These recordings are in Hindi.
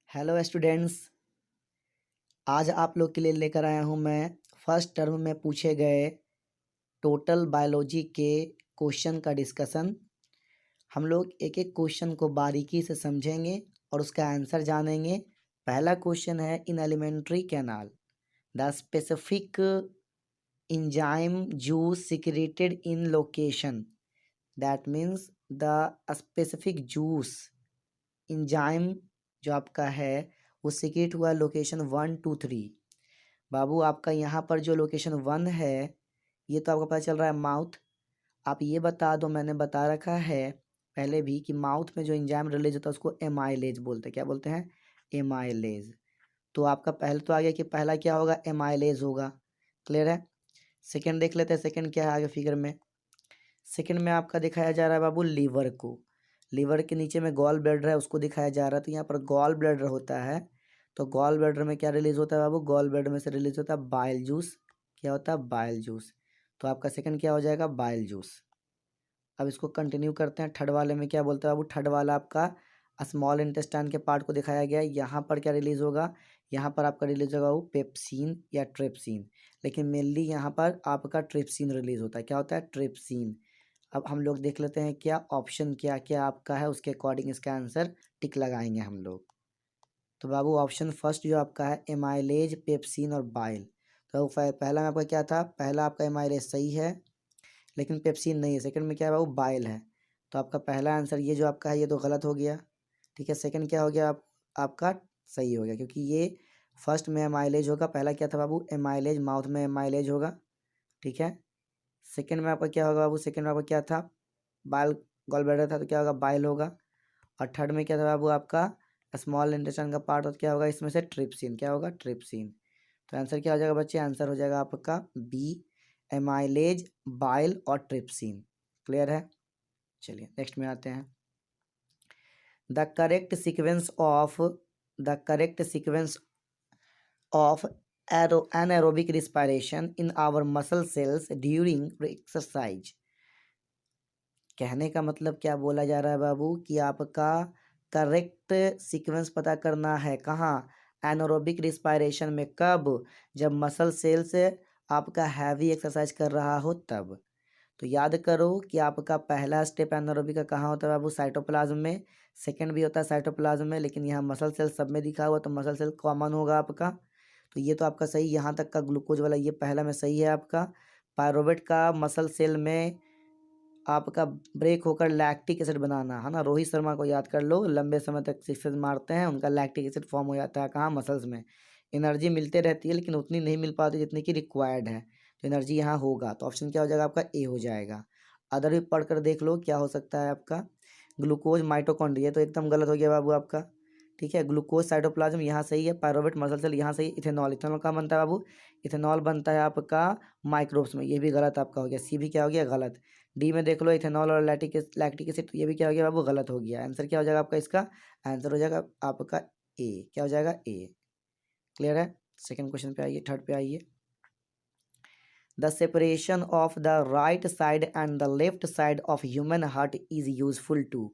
Hello students. आज आप लोग के लिए लेकर आया हूँ मैं फर्स्ट टर्म में पूछे गए टोटल बायोलॉजी के क्वेश्चन का डिस्कशन। हम लोग एक एक क्वेश्चन को बारीकी से समझेंगे और उसका आंसर जानेंगे। पहला क्वेश्चन है, इन alimentary canal the specific enzyme juice secreted in location, that means the specific juice enzyme जो आपका है वो सीक्रेट हुआ लोकेशन 1 2 3। बाबू आपका यहाँ पर जो लोकेशन 1 है ये तो आपको पता चल रहा है माउथ। आप ये बता दो, मैंने बता रखा है पहले भी कि माउथ में जो एंजाइम रिलीज होता है उसको एमाइलेज बोलते हैं। क्या बोलते हैं? एमाइलेज। तो आपका पहले तो आ गया कि पहला क्या होगा? एमाइलेज होगा। क्लियर है? सेकंड देख लेते हैं, सेकंड क्या है आगे फिगर में। सेकंड में आपका दिखाया जा रहा है बाबू लीवर को। लीवर के नीचे में गॉल ब्लैडर है उसको दिखाया जा रहा है। तो यहाँ पर गॉल ब्लैडर होता है, तो गॉल ब्लैडर में क्या रिलीज होता है बाबू? गॉल ब्लैडर में से रिलीज होता है बाइल जूस। क्या होता है? Bile juice. तो आपका सेकंड क्या हो जाएगा? Bile juice. अब इसको कंटिन्यू करते हैं। थर्ड वाले में क्या बोलता है बाबू? थर्ड वाला आपका स्मॉल इंटेस्टाइन के पार्ट को दिखाया गया है। यहाँ पर क्या रिलीज होगा? यहाँ पर आपका रिलीज होगा वो पेप्सिन या ट्रिप्सिन, लेकिन मेनली यहाँ पर आपका ट्रिप्सिन रिलीज होता है। क्या होता है? ट्रिप्सिन। अब हम लोग देख लेते हैं क्या ऑप्शन क्या क्या आपका है, उसके अकॉर्डिंग इसका आंसर टिक लगाएंगे हम लोग। तो बाबू ऑप्शन फर्स्ट जो आपका है एमाइलेज, पेप्सिन और बाइल। तो पहला में आपका क्या था? पहला आपका एमाइलेज सही है लेकिन पेप्सिन नहीं है। सेकंड में क्या है बाबू? बाइल है। तो आपका पहला आंसर ये जो आपका है ये तो गलत हो गया। ठीक है, सेकंड क्या हो गया? आपका सही हो गया क्योंकि ये फर्स्ट में एमाइलेज होगा। पहला क्या था बाबू? एमाइलेज, माउथ में एमाइलेज होगा। ठीक है, सेकंड में आपका क्या होगा बाबू? सेकंड में आपका क्या था? बाइल, गॉल ब्लैडर था तो क्या होगा? बाइल होगा। और थर्ड में क्या था बाबू? आपका स्मॉल इंटेस्टाइन का पार्ट, और क्या होगा इसमें से? ट्रिप्सिन। क्या होगा? ट्रिप्सिन। तो आंसर क्या हो जाएगा बच्चे? आंसर हो जाएगा आपका बी, एमाइलेज, बाइल और ट्रिप्सिन। क्लियर है? चलिए नेक्स्ट में आते हैं। The correct sequence of anaerobic respiration in our muscle cells during exercise। कहने का मतलब क्या बोला जा रहा है बाबू कि आपका करेक्ट सीक्वेंस पता करना है। कहाँ? एनारोबिक रिस्पायरेशन में। कब? जब मसल सेल्स आपका हैवी एक्सरसाइज कर रहा हो तब। तो याद करो कि आपका पहला स्टेप एनारोबिक का कहाँ होता है बाबू? साइटोप्लाज्म में। सेकंड भी होता है साइटोप्लाज्म में, लेकिन यहाँ मसल सेल सब में दिखा हुआ तो मसल सेल कॉमन होगा आपका। तो ये तो आपका सही, यहाँ तक का ग्लूकोज वाला ये पहला में सही है आपका। पायरोवेट का मसल सेल में आपका ब्रेक होकर लैक्टिक एसिड बनाना है ना। रोहित शर्मा को याद कर लो, लंबे समय तक सिक्सेस मारते हैं, उनका लैक्टिक एसिड फॉर्म हो जाता है कहाँ? मसल्स में। एनर्जी मिलते रहती है लेकिन उतनी नहीं मिल पाती जितनी कि रिक्वायर्ड है, तो एनर्जी यहाँ होगा। तो ऑप्शन क्या हो जाएगा आपका? ए हो जाएगा। अदर भी पढ़कर देख लो क्या हो सकता है आपका। ग्लूकोज माइटोकॉन्ड्रिया तो एकदम गलत हो गया बाबू आपका। ठीक है, ग्लूकोज साइटोप्लाज्म यहाँ सही है, पायरोवेट मसल सेल यहाँ सही है। इथेनॉल, इथेनॉल कहाँ बनता है बाबू? इथेनॉल बनता है आपका माइक्रोब्स में, ये भी गलत आपका हो गया। सी भी क्या हो गया? गलत। डी में देख लो इथेनॉल और लैक्टिक एसिड, तो ये भी क्या हो गया बाबू? गलत हो गया। आंसर क्या हो जाएगा आपका? इसका आंसर हो जाएगा आपका ए। क्या हो जाएगा? ए। क्लियर है? सेकंड क्वेश्चन पे आइए, थर्ड पे आइए। The separation of the right side and the left side of human heart is useful to.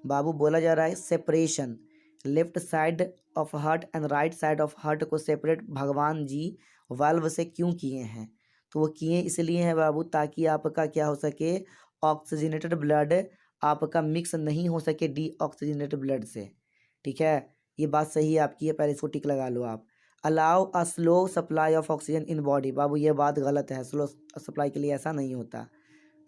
बाबू बोला जा रहा है separation, left side of heart and right side of heart को सेपरेट भगवान जी वाल्व से क्यों किए हैं? तो वो किए इसलिए हैं बाबू ताकि आपका क्या हो सके? ऑक्सीजनेटेड ब्लड आपका मिक्स नहीं हो सके डीऑक्सीजनेटेड ब्लड से। ठीक है, ये बात सही है आपकी है, पहले इसको टिक लगा लो आप। Allow a slow supply of oxygen in body. बाबू ये बात गलत है, स्लो सप्लाई के लिए ऐसा नहीं होता।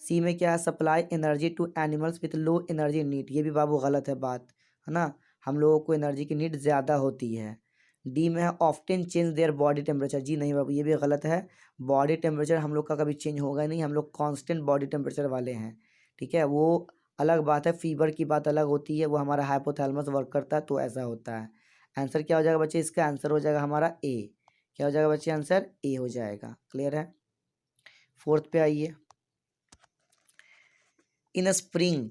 सी में क्या है? Supply energy to animals with low energy need. ये भी बाबू गलत है बात, है ना। हम लोगों को एनर्जी की नीड ज़्यादा होती है। डी में है often change their body temperature. जी नहीं बाबू, ये भी गलत है। बॉडी टेम्परेचर हम लोग का कभी चेंज होगा ही नहीं, हम लोग कांस्टेंट बॉडी टेम्परेचर वाले हैं। ठीक है, वो अलग बात है, फीवर की बात अलग होती है, वो हमारा हाइपोथैलेमस वर्क करता है तो ऐसा होता है। आंसर क्या हो जाएगा बच्चे? इसका आंसर हो जाएगा हमारा ए। क्या हो जाएगा बच्चे? आंसर ए हो जाएगा। क्लियर है? फोर्थ पे आइए। इन स्प्रिंग,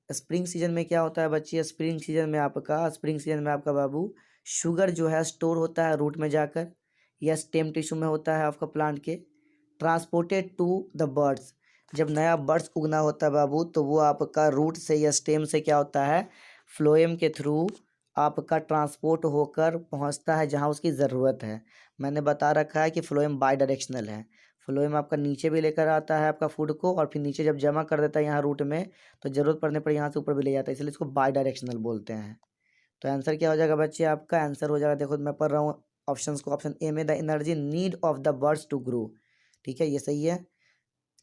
स्प्रिंग सीजन में क्या होता है बच्चे? स्प्रिंग सीजन में आपका बाबू शुगर जो है स्टोर होता है रूट में जाकर या स्टेम टिश्यू में होता है आपका प्लांट के। ट्रांसपोर्टेड टू द बर्ड्स, जब नया बर्ड्स उगना होता है बाबू तो वो आपका रूट से या स्टेम से क्या होता है? फ्लोएम के थ्रू आपका ट्रांसपोर्ट होकर पहुंचता है जहां उसकी ज़रूरत है। मैंने बता रखा है कि फ्लोएम बाई डायरेक्शनल है। फ्लोएम आपका नीचे भी लेकर आता है आपका फूड को, और फिर नीचे जब जमा कर देता है यहाँ रूट में, तो ज़रूरत पड़ने पर यहाँ से ऊपर भी ले जाता है, इसलिए इसको बाई डायरेक्शनल बोलते हैं। तो आंसर क्या हो जाएगा बच्चे? आपका आंसर हो जाएगा, देखो मैं पढ़ रहा हूँ ऑप्शंस को। ऑप्शन ए में the energy need of the birds to grow, ठीक है, ये सही है।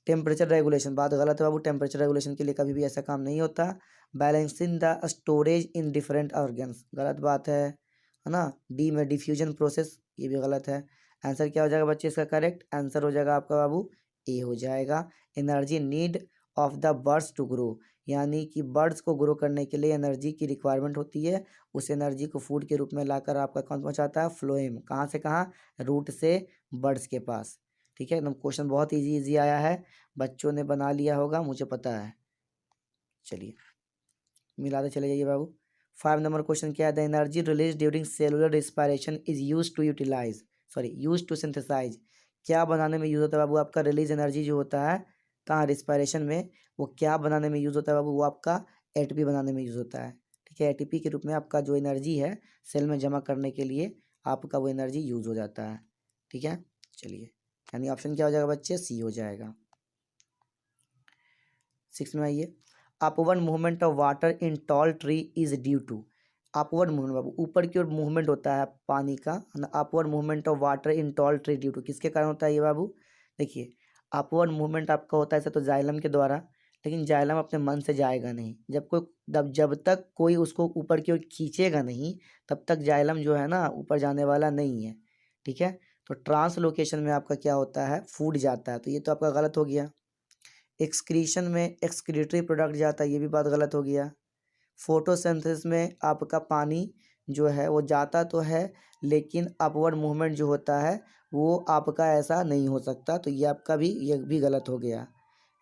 टेम्परेचर रेगुलेशन, बात गलत है बाबू, टेम्परेचर रेगुलेशन के लिए कभी भी ऐसा काम नहीं होता। Balancing the storage in different organs, गलत बात है ना। डी में डिफ्यूजन प्रोसेस, ये भी गलत है। आंसर क्या हो जाएगा बच्चे इसका? करेक्ट आंसर हो जाएगा आपका बाबू ए हो जाएगा। Energy need of the birds to grow, यानी कि बर्ड्स को ग्रो करने के लिए एनर्जी की रिक्वायरमेंट होती है। उस एनर्जी को फूड के रूप में लाकर आपका कौन पहुंचाता है? फ्लोएम। कहाँ से कहाँ? रूट से बर्ड्स के पास, ठीक है। एकदम क्वेश्चन बहुत इजी आया है, बच्चों ने बना लिया होगा, मुझे पता है। चलिए मिलाते चले जाइए बाबू। 5 नंबर क्वेश्चन क्या है? The energy release during cellular respiration is use to utilize, sorry use to synthesize, क्या बनाने में यूज होता है बाबू? आपका रिलीज एनर्जी जो होता है कहाँ? रिस्पायरेशन में। वो क्या बनाने में यूज होता है बाबू? वो आपका एटीपी बनाने में यूज होता है, ठीक है। एटीपी के रूप में आपका जो एनर्जी है सेल में जमा करने के लिए आपका वो एनर्जी यूज हो जाता है, ठीक है। चलिए, यानी ऑप्शन क्या हो जाएगा बच्चे? सी हो जाएगा। 6 में आइए। Upward movement of water in tall tree is due to, upward movement बाबू ऊपर की ओर मूवमेंट होता है पानी का, upward movement of water in tall tree due to, किसके कारण होता है ये बाबू? देखिए, अपवर्ड मूवमेंट आपका होता है ऐसे तो जाइलम के द्वारा, लेकिन जाइलम अपने मन से जाएगा नहीं। जब तक कोई उसको ऊपर की ओर खींचेगा नहीं, तब तक जाइलम जो है ना ऊपर जाने वाला नहीं है, ठीक है। तो ट्रांसलोकेशन में आपका क्या होता है? फूड जाता है, तो ये तो आपका गलत हो गया। एक्सक्रीशन में एक्सक्रीटरी प्रोडक्ट जाता है, ये भी बात गलत हो गया। फोटोसिंथेसिस में आपका पानी जो है वो जाता तो है, लेकिन अपवर्ड मूवमेंट जो होता है वो आपका ऐसा नहीं हो सकता, तो ये भी गलत हो गया।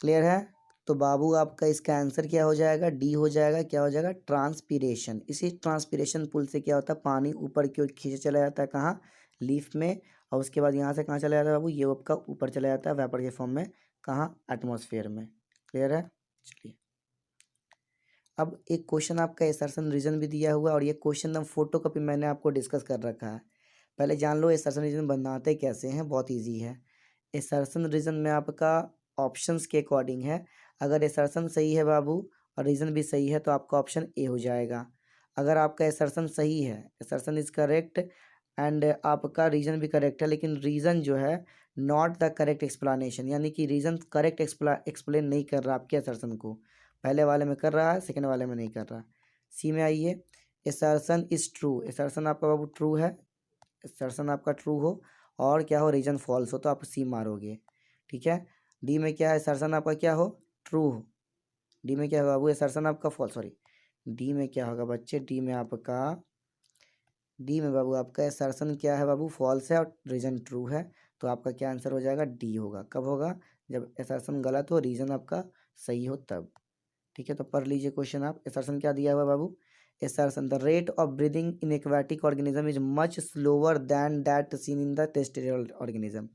क्लियर है? तो बाबू आपका इसका आंसर क्या हो जाएगा? डी हो जाएगा। क्या हो जाएगा? ट्रांसपीरेशन। इसी ट्रांसपीरेशन पुल से क्या होता है? पानी ऊपर की ओर खींचे चला जाता है, कहाँ? लीफ में, और उसके बाद यहाँ से कहाँ चला जाता है बाबू? ये आपका ऊपर चला जाता है वेपर के फॉर्म में, कहाँ? एटमॉस्फेयर में। क्लियर है? चलिए, अब एक क्वेश्चन आपका एसर्शन रीजन भी दिया हुआ है, और ये क्वेश्चन एकदम फोटो कॉपी मैंने आपको डिस्कस कर रखा है। पहले जान लो एसर्शन रीजन बनाते कैसे हैं, बहुत इजी है। एसर्शन रीजन में आपका ऑप्शंस के अकॉर्डिंग है। अगर एसर्शन सही है बाबू और रीजन भी सही है तो आपका ऑप्शन ए हो जाएगा। अगर आपका एसर्शन सही है, एसर्शन इज करेक्ट, एंड आपका रीजन भी करेक्ट है, लेकिन रीजन जो है नॉट द करेक्ट एक्सप्लेनेशन, यानी कि रीजन करेक्ट एक्सप्लेन नहीं कर रहा आपके असर्शन को। पहले वाले में कर रहा है, सेकंड वाले में नहीं कर रहा। सी में आइए। असर्शन इज ट्रू, असर्शन आपका बाबू ट्रू है, असर्शन आपका ट्रू हो और क्या हो? रीजन फॉल्स हो, तो आप सी मारोगे, ठीक है। डी में क्या है? असर्शन आपका क्या हो? ट्रू हो। डी में क्या होगा बाबू? असर्शन आपका फॉल्स, सॉरी, डी में क्या होगा बच्चे? डी में बाबू आपका असर्शन क्या है बाबू? फॉल्स है और रीजन ट्रू है, तो आपका क्या आंसर हो जाएगा? डी होगा। कब होगा? जब असर्शन गलत हो, रीजन आपका सही हो तब, ठीक है। तो पढ़ लीजिए क्वेश्चन आप। असर्शन क्या दिया हुआ है बाबू? Assertion, the rate of breathing in aquatic organism is much slower than that seen in the terrestrial organism.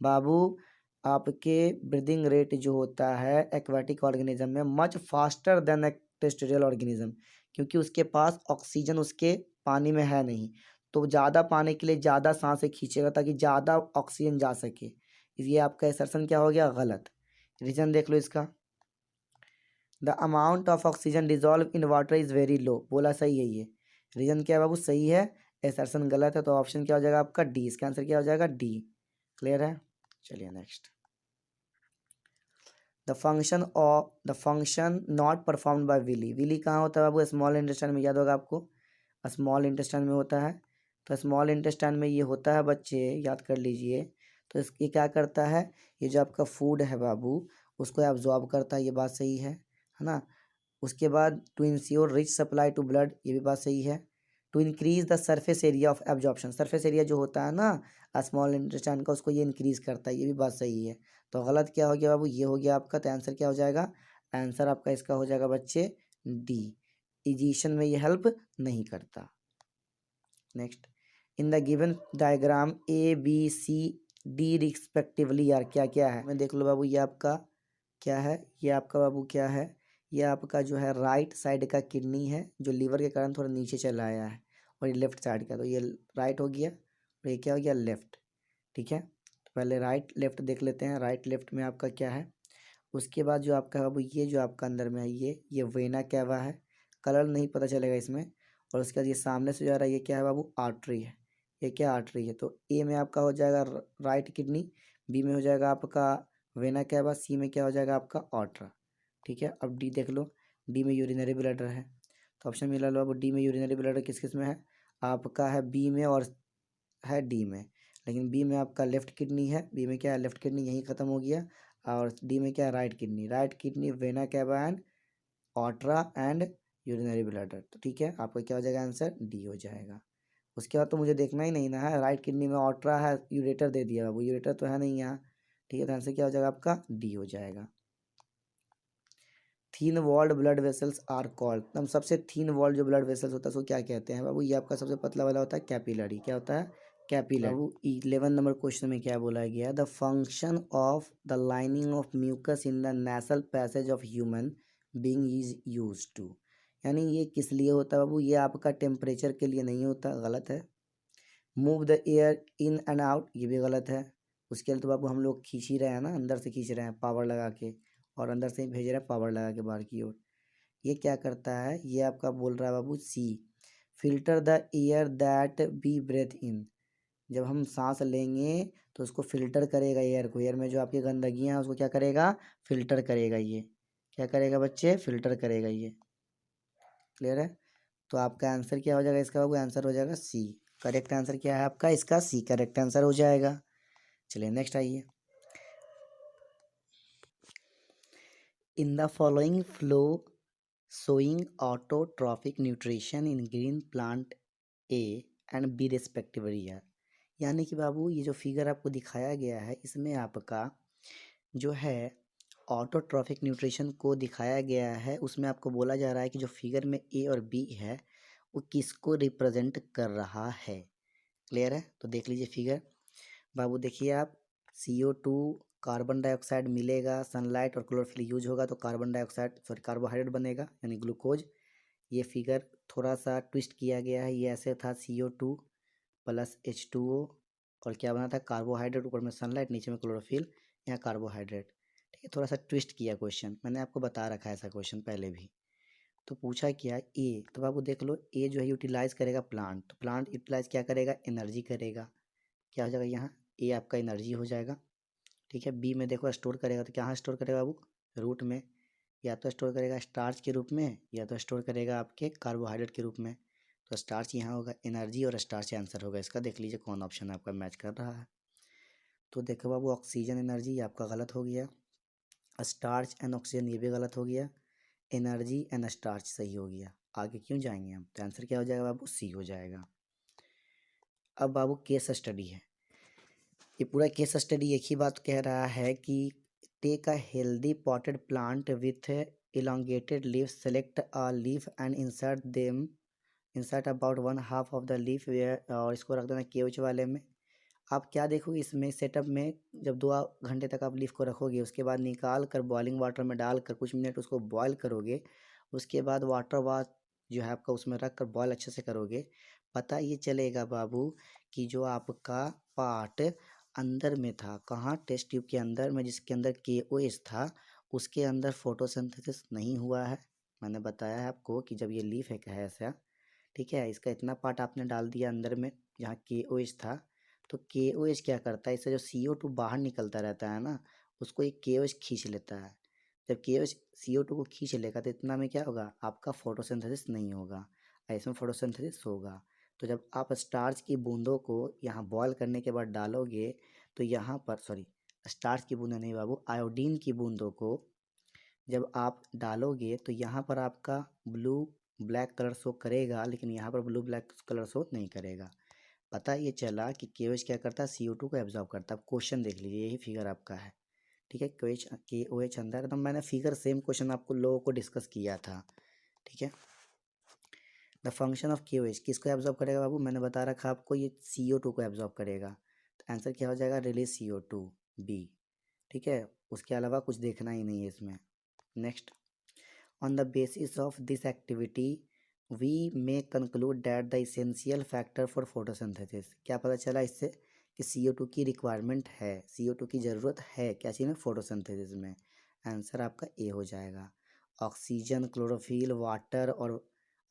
बाबू आपके ब्रीदिंग रेट जो होता है एक्वाटिक ऑर्गेनिज्म में much faster than terrestrial organism, क्योंकि उसके पास ऑक्सीजन उसके पानी में है नहीं, तो ज़्यादा पाने के लिए ज़्यादा सांसें खींचेगा ताकि ज़्यादा ऑक्सीजन जा सके। ये आपका असर्शन क्या हो गया? गलत। रीजन देख लो इसका। The amount of oxygen dissolve in water is very low, बोला सही है ये। रीजन क्या है बाबू? सही है। असर्शन गलत है, तो ऑप्शन क्या हो जाएगा आपका? डी। इसका आंसर क्या हो जाएगा? डी। क्लियर है? चलिए next. The function not performed by villi, villi कहाँ होता है बाबू? स्मॉल इंटेस्टाइन में, याद होगा आपको, स्मॉल इंटेस्टाइन में होता है। तो स्मॉल इंटेस्टाइन में ये होता है बच्चे, याद कर लीजिए। तो ये क्या करता है? ये जो आपका फूड है बाबू उसको एब्जॉर्ब करता है, ये बात सही है ना। उसके बाद to ensure rich supply to blood, ये भी बात सही है। To increase the surface area of absorption, surface area जो होता है ना स्मॉल इंटेस्टाइन का, उसको ये इंक्रीज करता है, ये भी बात सही है। तो गलत क्या हो गया बाबू? ये हो गया आपका। तो आंसर क्या हो जाएगा? आंसर आपका इसका हो जाएगा बच्चे डी। इजिशन में ये हेल्प नहीं करता। Next, in the given diagram A B C D respectively, यार क्या क्या है मैं देख लो बाबू। ये आपका क्या है? ये आपका बाबू क्या है? ये आपका जो है राइट साइड का किडनी है जो लीवर के कारण थोड़ा नीचे चला आया है, और ये लेफ्ट साइड का, तो ये राइट हो गया और ये क्या हो गया, लेफ्ट। ठीक है, तो पहले राइट लेफ्ट देख लेते हैं। राइट लेफ्ट में आपका क्या है, उसके बाद जो आपका अब ये जो आपका अंदर में है ये वेना कैवा है, कलर नहीं पता चलेगा इसमें। और उसके बाद ये सामने से जा रहा है, ये क्या है बाबू, आर्टरी है। ये क्या आर्टरी है, तो ए में आपका हो जाएगा राइट किडनी, बी में हो जाएगा आपका वेना कैवा, सी में क्या हो जाएगा आपका आर्टरा। ठीक है, अब डी देख लो, डी में यूरिनरी ब्लैडर है, तो ऑप्शन मिला लो अब डी में यूरिनरी ब्लैडर किस किस में है, आपका है बी में और है डी में। लेकिन बी में आपका लेफ्ट किडनी है, बी में क्या है, लेफ्ट किडनी यहीं ख़त्म हो गया। और डी में क्या है, right kidney, right kidney vena cava and ऑट्रा एंड यूरिनरी ब्लैडर। तो ठीक है, आपका क्या हो जाएगा, आंसर डी हो जाएगा। उसके बाद तो मुझे देखना ही नहीं ना है, राइट किडनी में ऑट्रा है, यूरेटर दे दिया बाबू, यूरेटर तो है नहीं यहाँ। ठीक है, तो आंसर क्या हो जाएगा आपका, डी हो जाएगा। Thin walled blood vessels are called, एकदम सबसे थीन वॉल्ड जो ब्लड वेसल्स होता है उसको क्या कहते हैं बाबू, ये आपका सबसे पतला वाला होता है कैपिलरी। क्या होता है, कैपिलरी। बाबू 11 नंबर क्वेश्चन में क्या बोला गया है, the function of the lining of mucus in the nasal passage of human being is use to, यानी ये किस लिए होता है बाबू, ये आपका टेम्परेचर के लिए नहीं होता, गलत है। Move the air in and out, ये भी गलत है। उसके लिए तो बाबू हम लोग खींच ही रहे हैं ना, अंदर से खींच रहे हैं पावर लगा के, और अंदर से ही भेज रहे हैं पावर लगा के बाहर की ओर। ये क्या करता है, ये आपका बोल रहा है बाबू C, filter the air that we breathe in, जब हम सांस लेंगे तो उसको फिल्टर करेगा एयर को, एयर में जो आपकी गंदगियाँ हैं उसको क्या करेगा, फिल्टर करेगा। ये क्या करेगा बच्चे, फिल्टर करेगा ये। क्लियर है, तो आपका आंसर क्या हो जाएगा इसका बाबू, आंसर हो जाएगा सी। करेक्ट आंसर क्या है आपका इसका, सी करेक्ट आंसर हो जाएगा। चलिए नेक्स्ट आइए। In the following flow showing autotrophic nutrition in green plant A and B respectively है, यानी कि बाबू ये जो फिगर आपको दिखाया गया है इसमें आपका जो है ऑटोट्रॉफिक न्यूट्रिशन को दिखाया गया है, उसमें आपको बोला जा रहा है कि जो फिगर में ए और बी है वो किसको रिप्रेजेंट कर रहा है। क्लियर है, तो देख लीजिए फिगर बाबू, देखिए आप, CO2 कार्बन डाइऑक्साइड मिलेगा, सनलाइट और क्लोरोफिल यूज होगा तो कार्बन डाइऑक्साइड सॉरी कार्बोहाइड्रेट बनेगा यानी ग्लूकोज। ये फिगर थोड़ा सा ट्विस्ट किया गया है, ये ऐसे था CO2 प्लस H2O और क्या बना था, कार्बोहाइड्रेट, ऊपर में सनलाइट नीचे में क्लोरोफिल, यहाँ कार्बोहाइड्रेट। ठीक है, थोड़ा सा ट्विस्ट किया क्वेश्चन, मैंने आपको बता रखा है ऐसा क्वेश्चन पहले भी। तो पूछा क्या ए, तो बाबू देख लो ए जो है यूटिलाइज करेगा प्लांट, तो प्लांट यूटिलाइज क्या करेगा, एनर्जी करेगा। क्या हो जाएगा यहाँ, ए आपका एनर्जी हो जाएगा। ठीक है, बी में देखो स्टोर करेगा, तो कहाँ स्टोर करेगा बाबू, रूट में, या तो स्टोर करेगा स्टार्च के रूप में या तो स्टोर करेगा आपके कार्बोहाइड्रेट के रूप में। तो स्टार्च यहाँ होगा, एनर्जी और स्टार्च आंसर होगा इसका। देख लीजिए कौन ऑप्शन आपका मैच कर रहा है। तो देखो बाबू ऑक्सीजन एनर्जी आपका गलत हो गया, स्टार्च एंड ऑक्सीजन ये भी गलत हो गया, एनर्जी एंड स्टार्च सही हो गया। आगे क्यों जाएंगे हम, तो आंसर क्या हो जाएगा बाबू, सी हो जाएगा। अब बाबू केस स्टडी है, ये पूरा केस स्टडी एक ही बात कह रहा है कि take a healthy potted plant with elongated leaves, select a leaf and insert about 1/2 of the leaf और इसको रख देना केवच वाले में। आप क्या देखोगे इसमें सेटअप में, जब 2 घंटे तक आप लीफ को रखोगे उसके बाद निकाल कर बॉइलिंग वाटर में डालकर कुछ मिनट उसको बॉयल करोगे, उसके बाद वाटर वाश जो है आपका उसमें रख कर बॉयल अच्छे से करोगे, पता ये चलेगा बाबू कि जो आपका पार्ट अंदर में था, कहाँ, टेस्ट ट्यूब के अंदर में जिसके अंदर KOH था उसके अंदर फोटोसिंथेसिस नहीं हुआ है। मैंने बताया है आपको कि जब ये लीफ है ऐसा, ठीक है, इसका इतना पार्ट आपने डाल दिया अंदर में जहाँ KOH था, तो KOH क्या करता है, इससे जो CO2 बाहर निकलता रहता है ना उसको एक KOH खींच लेता है। जब KOH CO2 को खींच लेगा तो इतना में क्या होगा, आपका फोटोसिंथेसिस नहीं होगा, इसमें फोटोसिंथेसिस होगा। तो जब आप स्टार्च की बूंदों को यहाँ बॉयल करने के बाद डालोगे तो यहाँ पर सॉरी स्टार्च की बूंदें नहीं बाबू, आयोडीन की बूंदों को जब आप डालोगे तो यहाँ पर आपका ब्लू ब्लैक कलर शो करेगा, लेकिन यहाँ पर ब्लू ब्लैक कलर शो नहीं करेगा। पता ये चला कि KOH क्या करता है, CO2 को एब्जॉर्ब करता है। क्वेश्चन देख लीजिए, यही फिगर आपका है। ठीक है, KOH अंदर, एकदम मैंने फिगर सेम क्वेश्चन आपको लोगों को डिस्कस किया था। ठीक है, द फंक्शन ऑफ KOH किसको एब्जॉर्ब करेगा बाबू, मैंने बता रखा आपको, ये CO2 को एब्जॉर्ब करेगा। तो आंसर क्या हो जाएगा, रिलीज CO2 बी। ठीक है, उसके अलावा कुछ देखना ही नहीं है इसमें। Next, On the basis of this activity, we may conclude that the essential factor for photosynthesis, क्या पता चला इससे कि CO2 की रिक्वायरमेंट है, CO2 की ज़रूरत है क्या चीज़ में, फोटोसिंथेसिस में। आंसर आपका ए हो जाएगा। ऑक्सीजन, क्लोरोफिल, वाटर और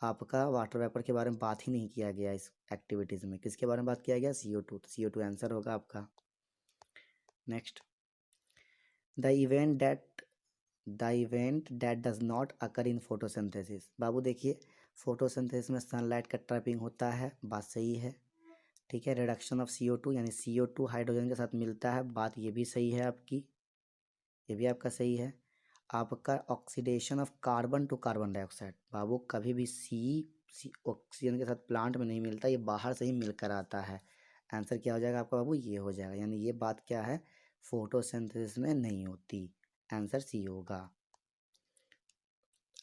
आपका वाटर वेपर के बारे में बात ही नहीं किया गया इस एक्टिविटीज़ में। किसके बारे में बात किया गया, CO2, तो CO2 आंसर होगा आपका। Next, the event that does not occur in photosynthesis. बाबू देखिए, फोटोसिंथेसिस में सनलाइट का ट्रैपिंग होता है, बात सही है, ठीक है। रिडक्शन ऑफ CO2 यानी CO2 हाइड्रोजन के साथ मिलता है, बात ये भी सही है आपकी, ये भी आपका सही है। आपका oxidation of carbon to carbon dioxide, बाबू कभी भी सी ऑक्सीजन के साथ प्लांट में नहीं मिलता, ये बाहर से ही मिलकर आता है। आंसर क्या हो जाएगा आपका बाबू, ये हो जाएगा, यानी ये बात क्या है, फोटोसिंथेसिस में नहीं होती। आंसर सी होगा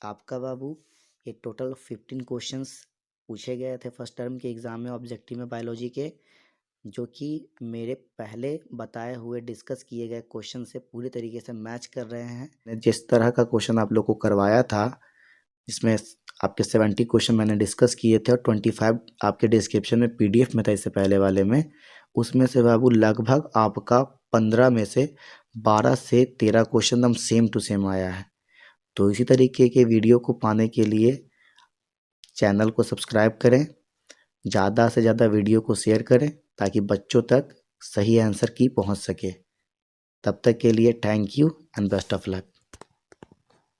आपका बाबू। ये टोटल 15 क्वेश्चंस पूछे गए थे फर्स्ट टर्म के एग्ज़ाम में ऑब्जेक्टिव में बायोलॉजी के, जो कि मेरे पहले बताए हुए डिस्कस किए गए क्वेश्चन से पूरी तरीके से मैच कर रहे हैं। जिस तरह का क्वेश्चन आप लोग को करवाया था, इसमें आपके 70 क्वेश्चन मैंने डिस्कस किए थे और 25 आपके डिस्क्रिप्शन में PDF में था इससे पहले वाले में। उसमें से बाबू लगभग आपका 15 में से 12 से 13 क्वेश्चन एकदम सेम टू सेम आया है। तो इसी तरीके के वीडियो को पाने के लिए चैनल को सब्सक्राइब करें, ज़्यादा से ज़्यादा वीडियो को शेयर करें ताकि बच्चों तक सही आंसर की पहुंच सके। तब तक के लिए thank you and best of luck.